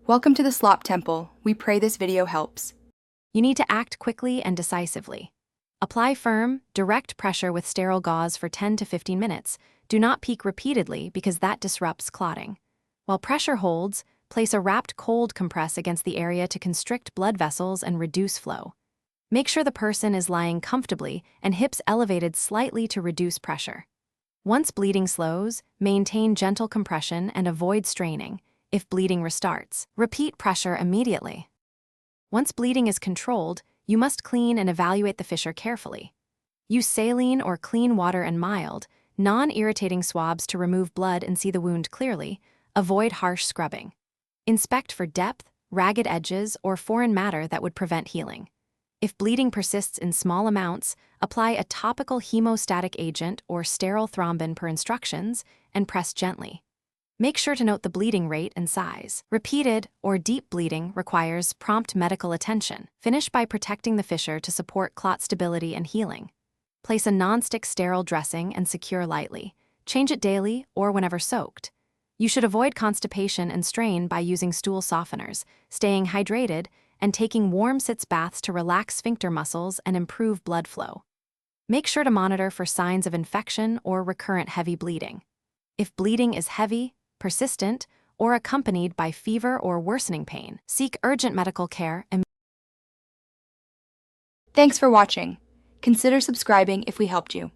Welcome to the Slop Temple. We pray this video helps. You need to act quickly and decisively. Apply firm, direct pressure with sterile gauze for 10 to 15 minutes. Do not peak repeatedly because that disrupts clotting. While pressure holds, place a wrapped cold compress against the area to constrict blood vessels and reduce flow. Make sure the person is lying comfortably and hips elevated slightly to reduce pressure. Once bleeding slows, maintain gentle compression and avoid straining. If bleeding restarts, repeat pressure immediately. Once bleeding is controlled, you must clean and evaluate the fissure carefully. Use saline or clean water and mild, non-irritating swabs to remove blood and see the wound clearly. Avoid harsh scrubbing. Inspect for depth, ragged edges, or foreign matter that would prevent healing. If bleeding persists in small amounts, apply a topical hemostatic agent or sterile thrombin per instructions and press gently. Make sure to note the bleeding rate and size. Repeated or deep bleeding requires prompt medical attention. Finish by protecting the fissure to support clot stability and healing. Place a non-stick sterile dressing and secure lightly. Change it daily or whenever soaked. You should avoid constipation and strain by using stool softeners, staying hydrated, and taking warm sitz baths to relax sphincter muscles and improve blood flow. Make sure to monitor for signs of infection or recurrent heavy bleeding. If bleeding is heavy, persistent, or accompanied by fever or worsening pain, seek urgent medical care. Thanks for watching. Consider subscribing if we helped you.